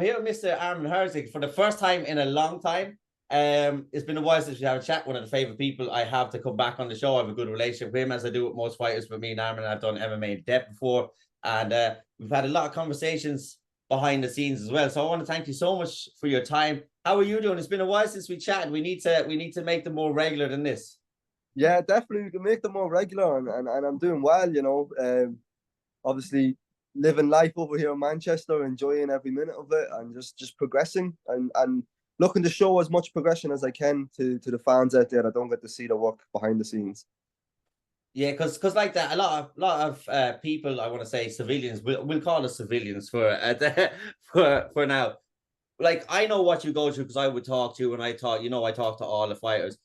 here with Mr. Armand Herczeg for the first time in a long time. It's been a while since we had a chat. One of the favorite people I have to come back on the show. I have a good relationship with him, as I do with most fighters. But me and Armand, I've done MMA in depth before, and we've had a lot of conversations behind the scenes as well. So I want to thank you so much for your time. How are you doing? It's been a while since we chatted. We need to make them more regular than this. Yeah, definitely we can make them more regular, and I'm doing well. Obviously living life over here in Manchester, enjoying every minute of it, and just progressing and looking to show as much progression as I can to the fans out there that don't get to see the work behind the scenes. Yeah, because like that, a lot of people, I want to say civilians, we'll call us civilians for for now. Like, I know what you go through because I would talk to you, and I talk to all the fighters,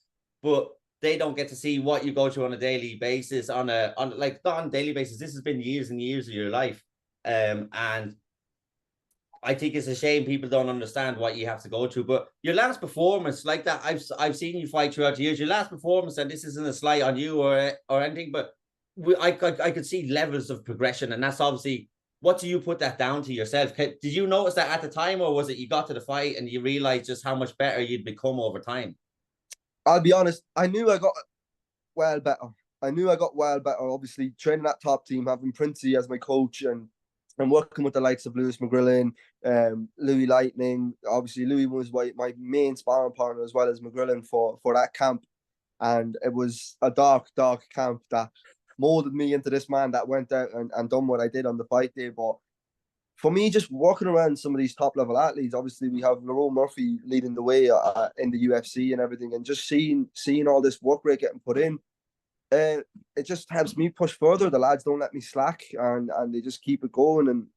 but they don't get to see what you go through on a daily basis, on like not on a daily basis. This has been years and years of your life. And I think it's a shame people don't understand what you have to go through. But your last performance, like that, I've seen you fight throughout the years. Your last performance, and this isn't a slight on you or anything, but I could see levels of progression, and that's obviously. What do you put that down to yourself? Did you notice that at the time, or was it you got to the fight and you realized just how much better you'd become over time? I'll be honest, I knew I got well better. Obviously, training that top team, having Princey as my coach, and working with the likes of Lewis McGrillen, Louis Lightning. Obviously, Louis was my main sparring partner as well as McGrillen for that camp. And it was a dark camp that molded me into this man that went out and done what I did on the fight day. But for me, just walking around some of these top level athletes, obviously we have Lerone Murphy leading the way in the UFC and everything, and just seeing all this work rate getting put in, it just helps me push further. The lads don't let me slack, and they just keep it going. And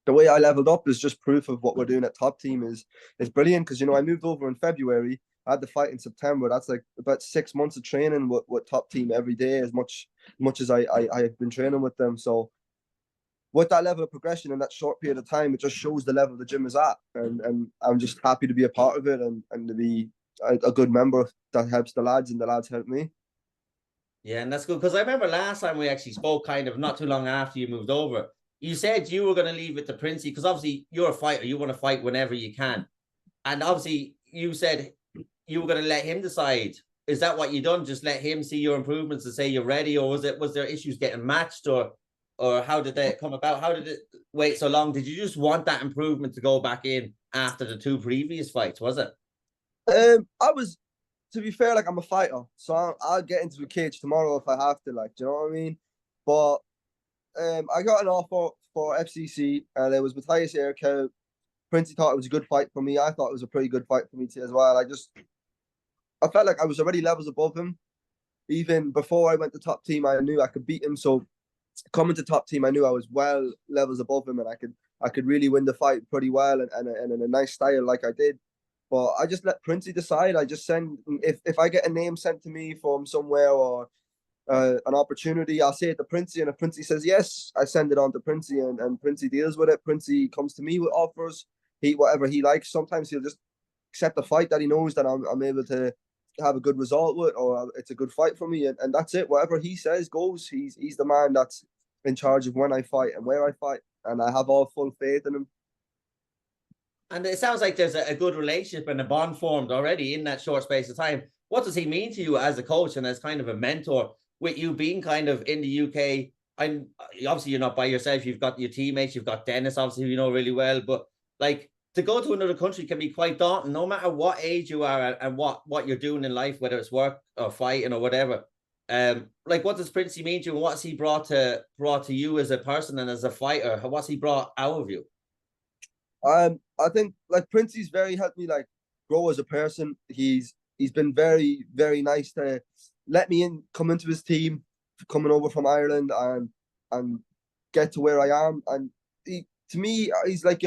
the way I leveled up is just proof of what we're doing at Top Team is brilliant. Because I moved over in February. I had the fight in September. That's like about 6 months of training with Top Team every day, as much as I have been training with them. So with that level of progression in that short period of time, it just shows the level the gym is at, and I'm just happy to be a part of it and to be a good member that helps the lads, and the lads help me. Yeah, and that's good, because I remember last time we actually spoke, kind of not too long after you moved over, you said you were going to leave it to Princey, because obviously you're a fighter, you want to fight whenever you can, and obviously you said you were going to let him decide. Is that what you done? Just let him see your improvements and say you're ready, or was there issues getting matched, or how did that come about? How did it wait so long? Did you just want that improvement to go back in after the 2 previous fights? Was it? I was, to be fair, like, I'm a fighter, so I'll get into the cage tomorrow if I have to. Like, do you know what I mean? But I got an offer for FCC, and it was Matthias Aircow. Princey thought it was a good fight for me. I thought it was a pretty good fight for me too as well. I felt like I was already levels above him. Even before I went to Top Team, I knew I could beat him. So coming to Top Team, I knew I was well levels above him, and I could really win the fight pretty well and in a nice style like I did. But I just let Princey decide. I just send, if I get a name sent to me from somewhere, or an opportunity, I'll say it to Princey, and if Princey says yes, I send it on to Princey, and Princey deals with it. Princey comes to me with offers, whatever he likes. Sometimes he'll just accept a fight that he knows that I'm able to have a good result with, or it's a good fight for me, and that's it. Whatever he says goes. He's the man that's in charge of when I fight and where I fight, and I have all full faith in him. And it sounds like there's a good relationship and a bond formed already in that short space of time. What does he mean to you as a coach and as kind of a mentor, with you being kind of in the UK? Obviously you're not by yourself. You've got your teammates. You've got Dennis, obviously, who you know really well. But like, to go to another country can be quite daunting, no matter what age you are and what you're doing in life, whether it's work or fighting or whatever. Like, what does Princey mean to you, and what's he brought to you as a person and as a fighter? What's he brought out of you? I think, like, Princey's very helped me, like, grow as a person. He's been very, very nice to let me come into his team, coming over from Ireland, and get to where I am. And to me, he's like,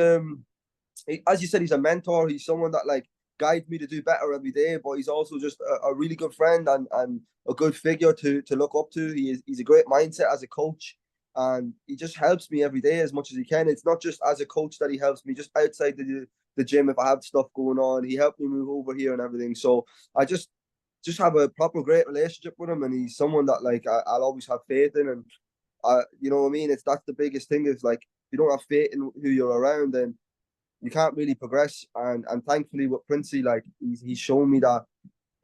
as you said, he's a mentor. He's someone that, like, guides me to do better every day. But he's also just a really good friend and a good figure to look up to. He's a great mindset as a coach, and he just helps me every day as much as he can. It's not just as a coach that he helps me, just outside the gym, if I have stuff going on, he helped me move over here and everything. So I just have a proper great relationship with him, and he's someone that, like, I'll always have faith in. And you know what I mean? That's the biggest thing, is, like, if you don't have faith in who you're around, then you can't really progress. And thankfully with Princey, like he's shown me that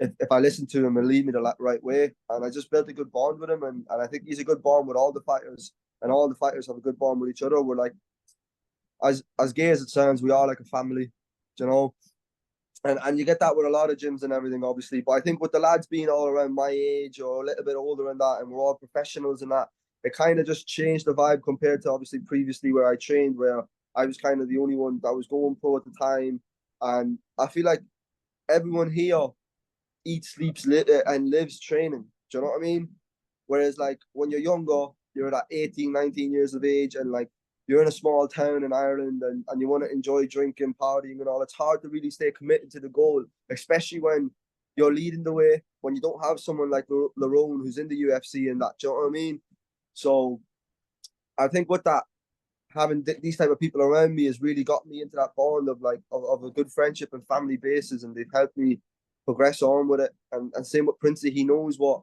if I listen to him and lead me the right way, and I just built a good bond with him, and I think he's a good bond with all the fighters, and all the fighters have a good bond with each other. We're like, as gay as it sounds, we are like a family, you know. And you get that with a lot of gyms and everything, obviously. But I think with the lads being all around my age or a little bit older than that, and we're all professionals and that, it kind of just changed the vibe compared to obviously previously where I trained, where I was kind of the only one that was going pro at the time. And I feel like everyone here eats, sleeps, and lives training. Do you know what I mean? Whereas like when you're younger, you're at 18, 19 years of age, and like you're in a small town in Ireland, and you want to enjoy drinking, partying and all. It's hard to really stay committed to the goal, especially when you're leading the way, when you don't have someone like Lerone who's in the UFC and that. Do you know what I mean? So I think with that, having these type of people around me has really got me into that bond of like of a good friendship and family basis, and they've helped me progress on with it. And same with Princey, he knows what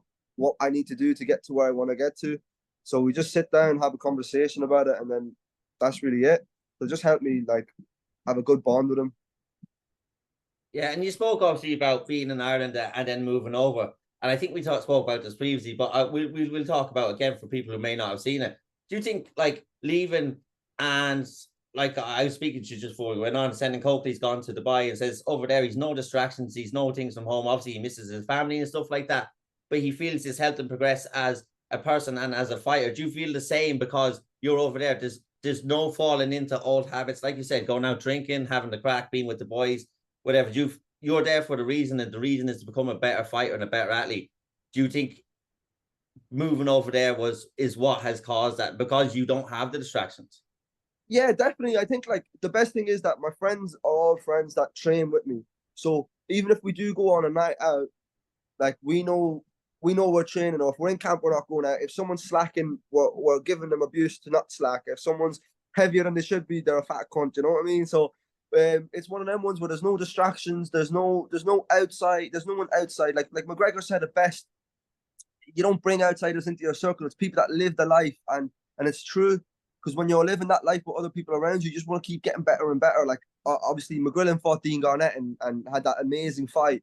I need to do to get to where I want to get to. So we just sit down, have a conversation about it, and then that's really it. So just help me like have a good bond with him. Yeah, and you spoke obviously about being in Ireland and then moving over, and I think we spoke about this previously, but we'll talk about it again for people who may not have seen it. Do you think like leaving and like I was speaking to you just before we went on, sending Coakley's gone to Dubai and says over there he's no distractions, he's no things from home. Obviously, he misses his family and stuff like that, but he feels it's helped him progress as a person and as a fighter. Do you feel the same because you're over there? There's no falling into old habits, like you said, going out drinking, having the crack, being with the boys, whatever. You're there for the reason, and the reason is to become a better fighter and a better athlete. Do you think moving over there is what has caused that because you don't have the distractions? Yeah, definitely. I think like the best thing is that my friends are all friends that train with me. So even if we do go on a night out, like we know we're training, or if we're in camp, we're not going out. If someone's slacking, we're giving them abuse to not slack. If someone's heavier than they should be, they're a fat cunt. You know what I mean? So it's one of them ones where there's no distractions. There's no outside. There's no one outside. Like McGregor said it best. You don't bring outsiders into your circle. It's people that live the life, and it's true. Because when you're living that life with other people around you, you just want to keep getting better and better. Like obviously McGrillen fought Dean Garnett and had that amazing fight.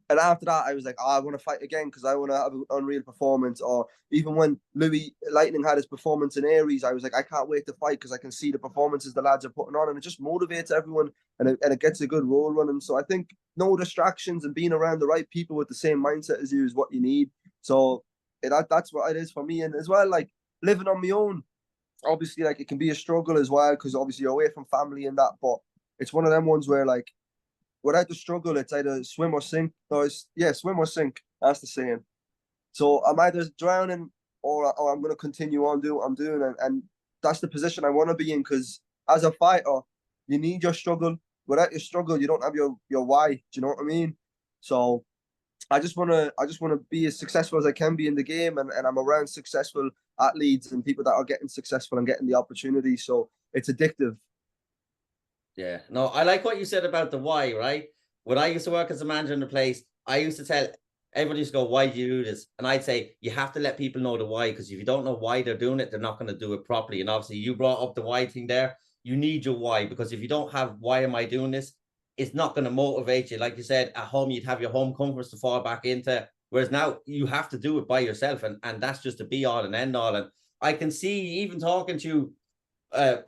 And after that, I was like, I want to fight again because I want to have an unreal performance. Or even when Louis Lightning had his performance in Aries, I was like, I can't wait to fight because I can see the performances the lads are putting on, and it just motivates everyone, and it gets a good roll running. So I think no distractions and being around the right people with the same mindset as you is what you need. So that's what it is for me. And as well, like living on my own, obviously, like it can be a struggle as well because obviously you're away from family and that. But it's one of them ones where like without the struggle, it's either swim or sink. No, swim or sink. That's the saying. So I'm either drowning or I'm going to continue on doing what I'm doing, and that's the position I want to be in. Because as a fighter, you need your struggle. Without your struggle, you don't have your why. Do you know what I mean? So I just wanna be as successful as I can be in the game, and I'm around successful athletes and people that are getting successful and getting the opportunity. So it's addictive. Yeah, no, I like what you said about the why, right? When I used to work as a manager in the place, I used to tell everybody used to go, why do you do this? And I'd say, you have to let people know the why, because if you don't know why they're doing it, they're not going to do it properly. And obviously, you brought up the why thing there. You need your why, because if you don't have why am I doing this, it's not going to motivate you. Like you said, at home, you'd have your home comforts to fall back into. Whereas now you have to do it by yourself. And that's just a be all and end all. And I can see, even talking to you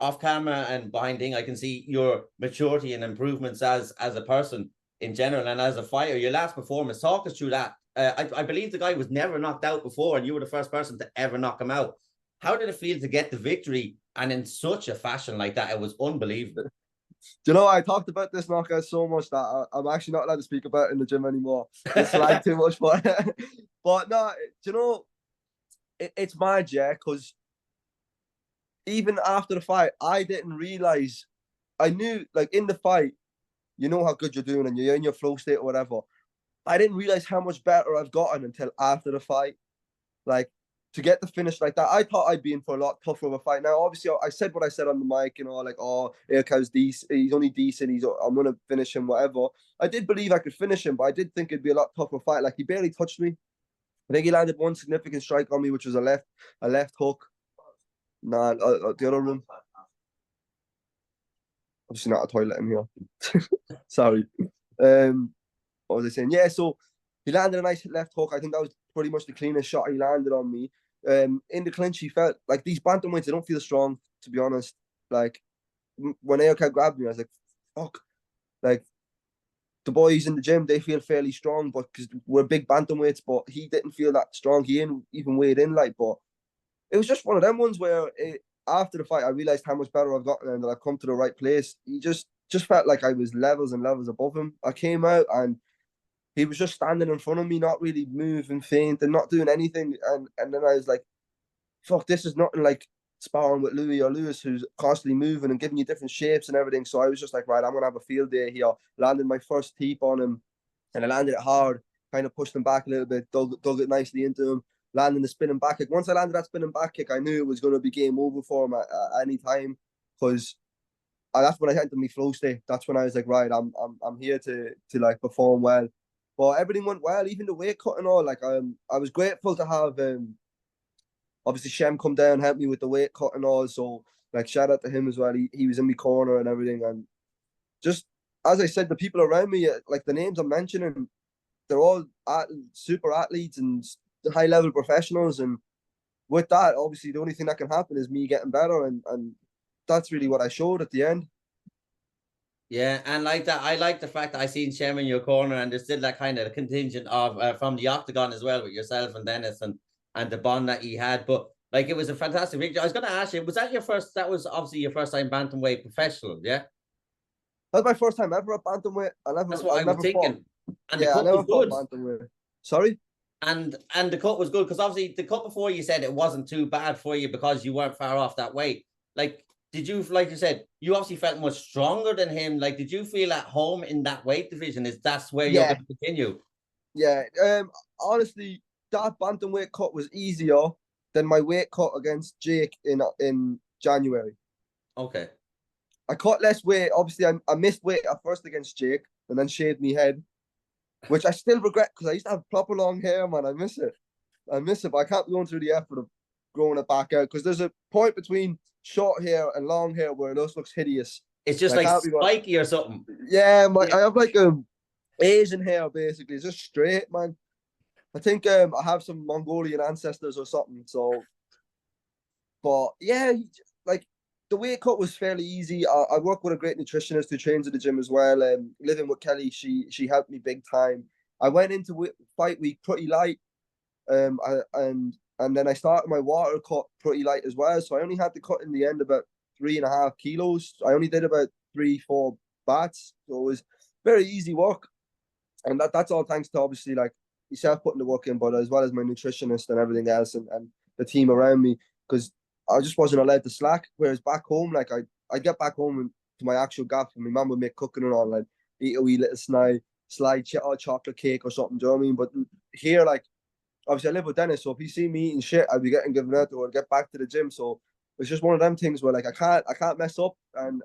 off camera and behind thing, I can see your maturity and improvements as a person in general and as a fighter. Your last performance, talk us through that. I believe the guy was never knocked out before, and you were the first person to ever knock him out. How did it feel to get the victory and in such a fashion like that? It was unbelievable. Do you know, I talked about this knockout so much that I'm actually not allowed to speak about it in the gym anymore. It's like too much for it. But no, do you know, it's mad, yeah, because even after the fight, I didn't realize. I knew, like in the fight, you know how good you're doing and you're in your flow state or whatever. I didn't realize how much better I've gotten until after the fight. Like to get the finish like that, I thought I'd be in for a lot tougher of a fight. Now, obviously, I said what I said on the mic, you know, like, oh, Irkow's decent. He's only decent. I'm gonna finish him, whatever. I did believe I could finish him, but I did think it'd be a lot tougher fight. Like he barely touched me. I think he landed one significant strike on me, which was a left hook. Nah, the other room. obviously not a toilet in here. Sorry. What was I saying? Yeah, so he landed a nice left hook. I think that was pretty much the cleanest shot he landed on me. In the clinch, he felt like these bantamweights, they don't feel strong, to be honest. Like, when Aoka grabbed me, I was like, fuck. Like, the boys in the gym, they feel fairly strong, but because we're big bantamweights, but he didn't feel that strong. He didn't even weighed in, like, but it was just one of them ones where after the fight, I realized how much better I've gotten and that I've come to the right place. He just felt like I was levels and levels above him. I came out and he was just standing in front of me, not really moving, faint, and not doing anything. And then I was like, fuck, this is nothing like sparring with Louis or Lewis, who's constantly moving and giving you different shapes and everything. So I was just like, right, I'm going to have a field day here. Landed my first teep on him, and I landed it hard, kind of pushed him back a little bit, dug it nicely into him, landing the spinning back kick. Once I landed that spinning back kick, I knew it was going to be game over for him at any time, because that's when I entered my flow state. That's when I was like, right, I'm here to like perform well. But everything went well, even the weight cut and all. Like, I was grateful to have obviously Shem come down, help me with the weight cut and all. So like, shout out to him as well. He was in my corner and everything. And just as I said, the people around me, like the names I'm mentioning, they're all super athletes and high level professionals. And with that, obviously, the only thing that can happen is me getting better, and that's really what I showed at the end. Yeah, and like that, I like the fact that I seen Shem in your corner, and there's still that kind of contingent of from the octagon as well with yourself and Dennis and the bond that he had. But like, it was a fantastic victory. I was going to ask you, was that your first? That was obviously your first time bantamweight professional, yeah? That's my first time ever at bantamweight. That's what I was thinking. And the Yeah, I cut never was fought good. bantamweight. Sorry. And the cut was good because obviously the cut before you said it wasn't too bad for you because you weren't far off that weight. Like, did you, like you said, you obviously felt much stronger than him? Like, did you feel at home in that weight division? Is that's where you're Yeah, going to continue? yeah. Honestly, that bantamweight cut was easier than my weight cut against Jake in January. Okay. I cut less weight. Obviously, I missed weight at first against Jake, and then shaved my head, which I still regret because I used to have proper long hair, man. I miss it. But I can't be going through the effort of growing it back out, because there's a point between short hair and long hair where it just looks hideous. It's just And I like can't be going, spiky or something. yeah, Yeah. I have like Asian hair basically. It's just straight, man. I think I have some Mongolian ancestors or something. So, but yeah, like the weight cut was fairly easy. I work with a great nutritionist who trains at the gym as well. Living with Kelly, she helped me big time. I went into fight week pretty light, and then I started my water cut pretty light as well. So I only had to cut in the end about 3.5 kilos. I only did about 3-4 bats, so it was very easy work. And that's all thanks to obviously like yourself putting the work in, but as well as my nutritionist and everything else, and the team around me, because I just wasn't allowed to slack. Whereas back home, like I get back home to my actual gaff, and my mum would make cooking and all, like eat a wee little slide chocolate cake or something. Do you know what I mean? But here, like, obviously I live with Dennis, so if he see me eating shit, I'd be getting given out or get back to the gym. So it's just one of them things where like I can't mess up. And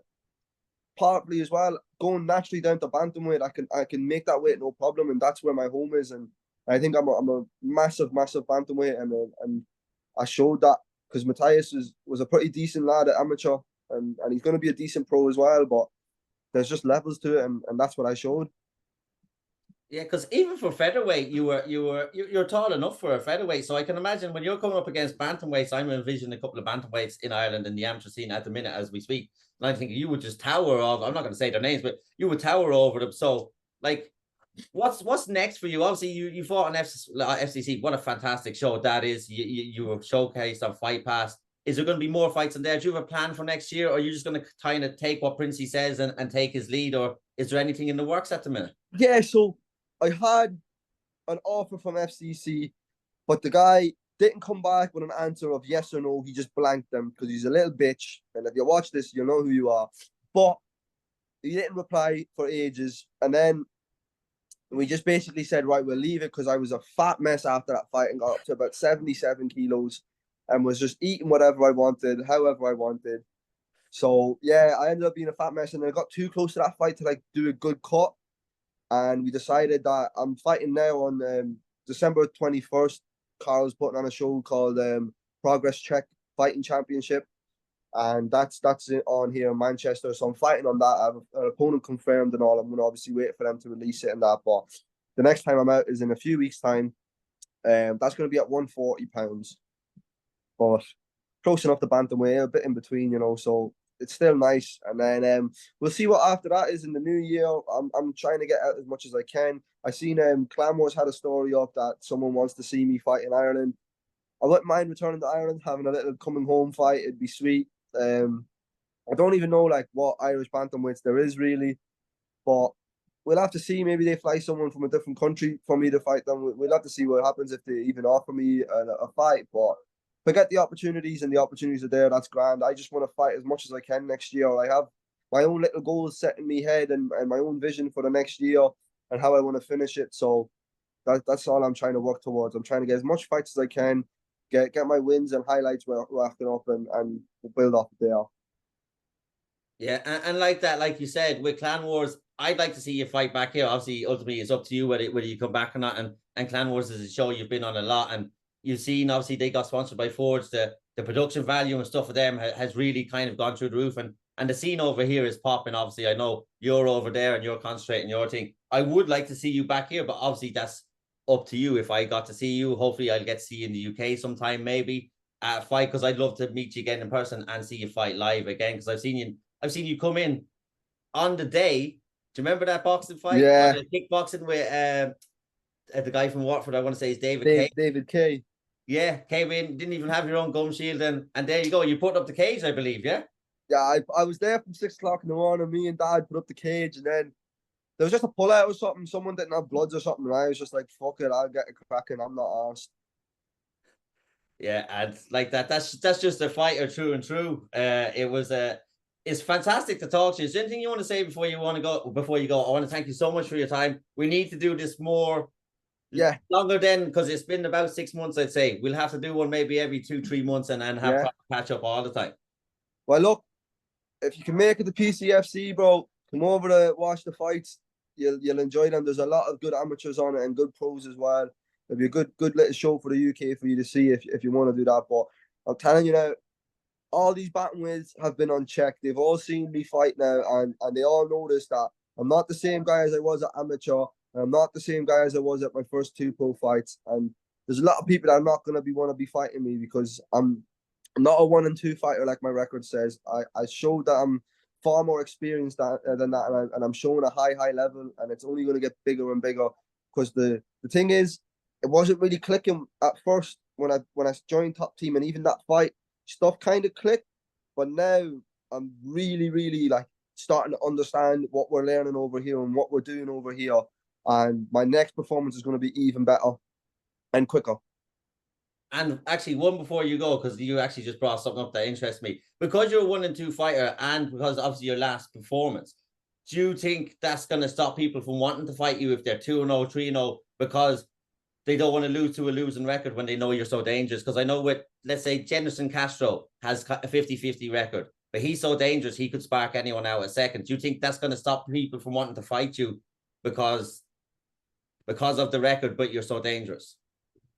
partly as well, going naturally down to bantamweight, I can make that weight no problem, and that's where my home is. And I think I'm a massive bantamweight, and I showed that, because Matthias was a pretty decent lad at amateur, and he's going to be a decent pro as well. But there's just levels to it, and that's what I showed. Yeah, because even for featherweight, you're tall enough for a featherweight. So I can imagine when you're coming up against bantamweights, I'm envisioning a couple of bantamweights in Ireland in the amateur scene at the minute as we speak. And I think you would just tower over. I'm not going to say their names, but you would tower over them. So, like, what's next for you? Obviously, you fought on FCC. What a fantastic show that is. You were showcased on Fight Pass. Is there going to be more fights in there? Do you have a plan for next year, or are you just going to kind of take what Princey says and take his lead, or is there anything in the works at the minute? Yeah, so I had an offer from FCC, but the guy didn't come back with an answer of yes or no. He just blanked them because he's a little bitch. And if you watch this, you'll know who you are. But he didn't reply for ages. And then we just basically said, right, we'll leave it, because I was a fat mess after that fight and got up to about 77 kilos and was just eating whatever I wanted, however I wanted. So, yeah, I ended up being a fat mess, and I got too close to that fight to like do a good cut. And we decided that I'm fighting now on December 21st. Carl's putting on a show called Progress Check Fighting Championship. and that's it on here in Manchester. So I'm fighting on that. I have an opponent confirmed and all. I'm going to obviously wait for them to release it and that. But the next time I'm out is in a few weeks' time. That's going to be at £140, but close enough to bantamweight, a bit in between, So it's still nice. And then we'll see what after that is in the new year. I'm trying to get out as much as I can. I seen Clanmore's had a story up that someone wants to see me fight in Ireland. I wouldn't mind returning to Ireland, having a little coming home fight. It'd be sweet. I don't even know like what Irish bantamweights there is really, but we'll have to see. Maybe they fly someone from a different country for me to fight them. We'll have to see what happens if they even offer me a fight. But if I get the opportunities and the opportunities are there, that's grand. I just want to fight as much as I can next year. I have my own little goals set in me head and my own vision for the next year and how I want to finish it. So that's all I'm trying to work towards. I'm trying to get as much fights as I can, get my wins and highlights racking up and build off there. Yeah, and like that, like you said, with Clan Wars, I'd like to see you fight back here. Obviously, ultimately, it's up to you whether you come back or not. And Clan Wars is a show you've been on a lot, and you've seen obviously they got sponsored by Forge. The production value and stuff for them has really kind of gone through the roof, and the scene over here is popping. Obviously, I know you're over there and you're concentrating your thing. I would like to see you back here, but obviously that's up to you. If I got to see you, hopefully I'll get to see you in the UK sometime, maybe at a fight, because I'd love to meet you again in person and see you fight live again, because I've seen you come in on the day. Do you remember that boxing fight? Yeah. Or the kickboxing with the guy from Watford? I want to say is David Kay. David Kay. Yeah, came in, didn't even have your own gum shield, and there you go. You put up the cage, I believe, yeah? Yeah, I was there from 6 o'clock in the morning. Me and Dad put up the cage, and then there was just a pullout or something. Someone didn't have bloods or something, and I was just like, fuck it, I'll get it cracking. I'm not asked. Yeah, and like that's just a fighter through and through. It's fantastic to talk to you. Is there anything you want to say before you go? Before you go, I want to thank you so much for your time. We need to do this more, longer than, because it's been about 6 months. I'd say we'll have to do one maybe every 2-3 months and have catch up all the time. Well, look, if you can make it to PCFC, bro, come over to watch the fights. You'll enjoy them. There's a lot of good amateurs on it and good pros as well. It'll be a good little show for the UK for you to see if you want to do that. But I'm telling you now, all these bantamweights have been unchecked. They've all seen me fight now, and they all notice that I'm not the same guy as I was at amateur, and I'm not the same guy as I was at my first 2 pro fights. And there's a lot of people that are not going to want to be fighting me because I'm not a 1 and 2 fighter like my record says. I showed that I'm far more experienced than that, and I'm showing a high level, and it's only going to get bigger and bigger. Because the thing is, it wasn't really clicking at first when I joined Top Team, and even that fight, stuff kind of clicked. But now I'm really like starting to understand what we're learning over here and what we're doing over here, and my next performance is going to be even better and quicker. And actually, one before you go, because you actually just brought something up that interests me. Because you're a 1 and 2 fighter, and because obviously your last performance, do you think that's going to stop people from wanting to fight you if they're 2-0, 3-0, because they don't want to lose to a losing record when they know you're so dangerous? Because I know with, let's say, Jenison Castro has a 50-50 record, but he's so dangerous, he could spark anyone out a second. Do you think that's going to stop people from wanting to fight you because of the record, but you're so dangerous?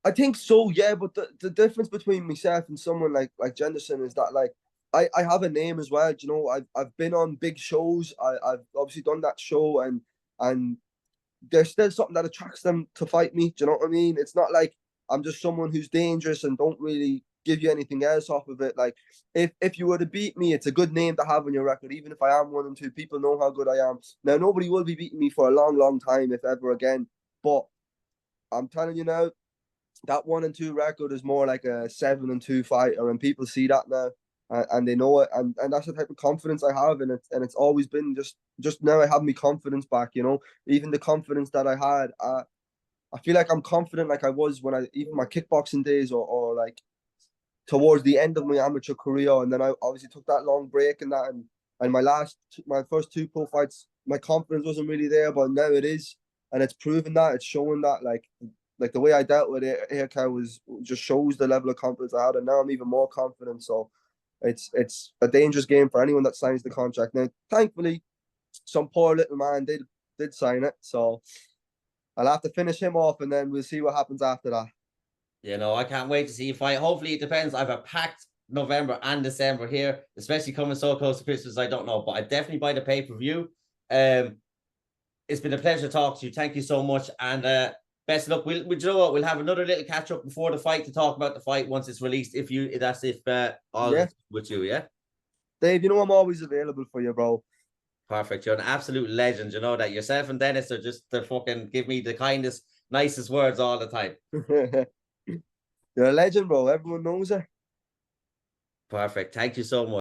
I think so, yeah. But the difference between myself and someone like Jenderson is that, like, I have a name as well. You know, I've been on big shows. I've obviously done that show, and there's still something that attracts them to fight me. Do you know what I mean? It's not like I'm just someone who's dangerous and don't really give you anything else off of it. Like, if you were to beat me, it's a good name to have on your record. Even if I am 1 and 2, people know how good I am. Now, nobody will be beating me for a long time, if ever again. But I'm telling you now, that 1 and 2 record is more like a 7 and 2 fighter, and people see that now, and they know it, and that's the type of confidence I have, and it's always been just now I have my confidence back, you know, even the confidence that I had. I feel like I'm confident like I was when even my kickboxing days, or like towards the end of my amateur career, and then I obviously took that long break and that, and my first 2 pro fights, my confidence wasn't really there, but now it is, and it's proven that, it's showing that, like the way I dealt with it, Haircut was just shows the level of confidence I had, and now I'm even more confident. So it's a dangerous game for anyone that signs the contract. Now, thankfully, some poor little man did sign it, so I'll have to finish him off, and then we'll see what happens after that. You know, I can't wait to see you fight. Hopefully, it depends. I've a packed November and December here, especially coming so close to Christmas. I don't know, but I definitely buy the pay-per-view. It's been a pleasure talking to you. Thank you so much, and best of luck. We'll you know what? We'll have another little catch up before the fight to talk about the fight once it's released. If all Yeah. with you, yeah. Dave, you know I'm always available for you, bro. Perfect. You're an absolute legend. You know that yourself and Dennis are just the fucking give me the kindest, nicest words all the time. You're a legend, bro. Everyone knows it. Perfect. Thank you so much.